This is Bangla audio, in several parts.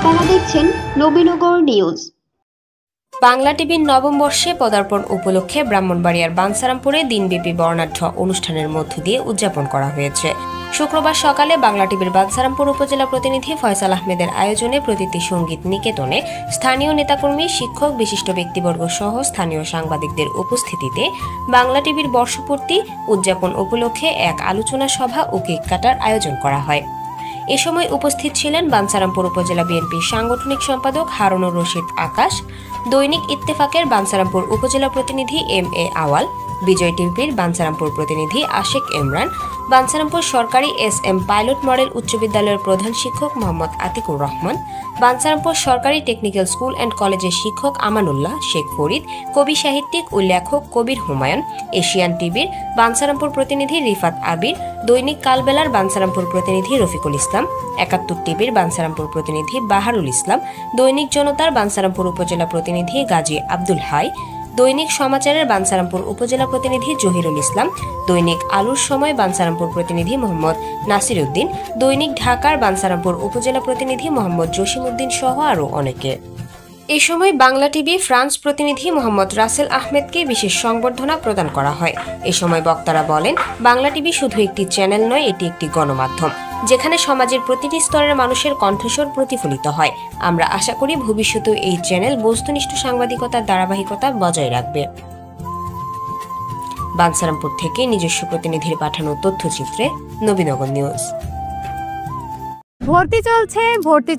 আপনারা দেখছেন নবীনগর নিউজ। বাংলা টিভির নবম বর্ষে পদার্পণ উপলক্ষে ব্রাহ্মণবাড়িয়ার বাঞ্ছারামপুরে দিনব্যাপী বর্ণাঢ্য অনুষ্ঠানের মধ্য দিয়ে উদযাপন করা হয়েছে। শুক্রবার সকালে বাংলা টিভির বাঞ্ছারামপুর উপজেলা প্রতিনিধি ফয়সাল আহমেদের আয়োজনে প্রতীতি সঙ্গীত নিকেতনে স্থানীয় নেতাকর্মী, শিক্ষক, বিশিষ্ট ব্যক্তিবর্গ সহ স্থানীয় সাংবাদিকদের উপস্থিতিতে বাংলা টিভির বর্ষপূর্তি উদযাপন উপলক্ষে এক আলোচনা সভা ও কেক কাটার আয়োজন করা হয়। এ সময় উপস্থিত ছিলেন বাঞ্ছারামপুর উপজেলা বিএনপির সাংগঠনিক সম্পাদক হারুনুর রশিদ আকাশ, দৈনিক ইত্তেফাকের বাঞ্ছারামপুর উপজেলা প্রতিনিধি এম.এ. আওয়াল, বিজয় টিভির বাঞ্ছারামপুর প্রতিনিধি আশেক ইমরান, বাঞ্ছারামপুর সরকারি এস.এম. পাইলট মডেল উচ্চ বিদ্যালয়ের প্রধান শিক্ষক মোহাম্মদ আতিকুর রহমান, বাঞ্ছারামপুর সরকারি টেকনিক্যাল স্কুল অ্যান্ড কলেজের শিক্ষক আমানুল্লাহ, শেখ ফরিদ, কবি সাহিত্যিক ও লেখক কবির হুমায়ুন, এশিয়ান টিভির বাঞ্ছারামপুর প্রতিনিধি রিফাত আবির, দৈনিক কালবেলার বাঞ্ছারামপুর প্রতিনিধি রফিকুল ইসলাম, ৭১ টিভির বাঞ্ছারামপুর প্রতিনিধি বাহারুল ইসলাম, দৈনিক জনতার বাঞ্ছারামপুর উপজেলা প্রতিনিধি গাজী আব্দুল হাই, দৈনিক সমাচারের বাঞ্ছারামপুর উপজেলা প্রতিনিধি জহিরুল ইসলাম, দৈনিক আলুর সময় বাঞ্ছারামপুর প্রতিনিধি মোহাম্মদ নাসির উদ্দিন, দৈনিক ঢাকার বাঞ্ছারামপুর উপজেলা প্রতিনিধি মোহাম্মদ জসিম উদ্দিন সহ আরও অনেকে। এ সময় বাংলা টিভি ফ্রান্স প্রতিনিধি মোহাম্মদ রাসেল আহমেদকে বিশেষ সংবর্ধনা প্রদান করা হয়। এ সময় বক্তারা বলেন, বাংলা টিভি শুধু একটি চ্যানেল নয়, এটি একটি গণমাধ্যম, যেখানে সমাজের প্রতিটি স্তরের মানুষের কণ্ঠস্বর প্রতিফলিত হয়। আমরা আশা করি ভবিষ্যতেও এই চ্যানেল বস্তুনিষ্ঠ সাংবাদিকতার ধারাবাহিকতা বজায় রাখবে। বাঞ্ছারামপুর থেকে নিজস্ব প্রতিনিধির পাঠানো তথ্যচিত্রে নবীনগর নিউজ। ভর্তি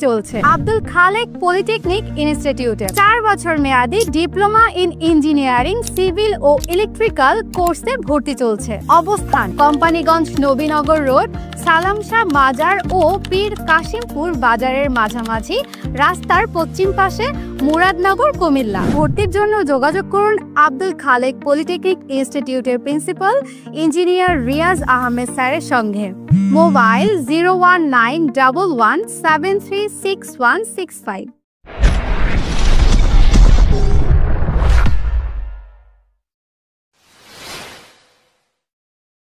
চলছে আব্দুল খালেক পলিটেকনিক ইনস্টিটিউটে ৪ বছর মেয়াদী ডিপ্লোমা ইন ইঞ্জিনিয়ারিং, সিভিল ও ইলেকট্রিক্যাল কোর্সে ভর্তি চলছে। অবস্থান কোম্পানিগঞ্জ, নবীনগর রোড, সালামশাহ মাজার ও পীর কাশিমপুর বাজারের মাঝামাঝি, রাস্তার পশ্চিম পাশে, মুরাদনগর, কুমিল্লা। ভর্তির জন্য যোগাযোগ করুন আব্দুল খালেক পলিটেকনিক ইনস্টিটিউটের প্রিন্সিপাল ইঞ্জিনিয়ার রিয়াজ আহমেদ স্যারের সঙ্গে। মোবাইল 01911736165।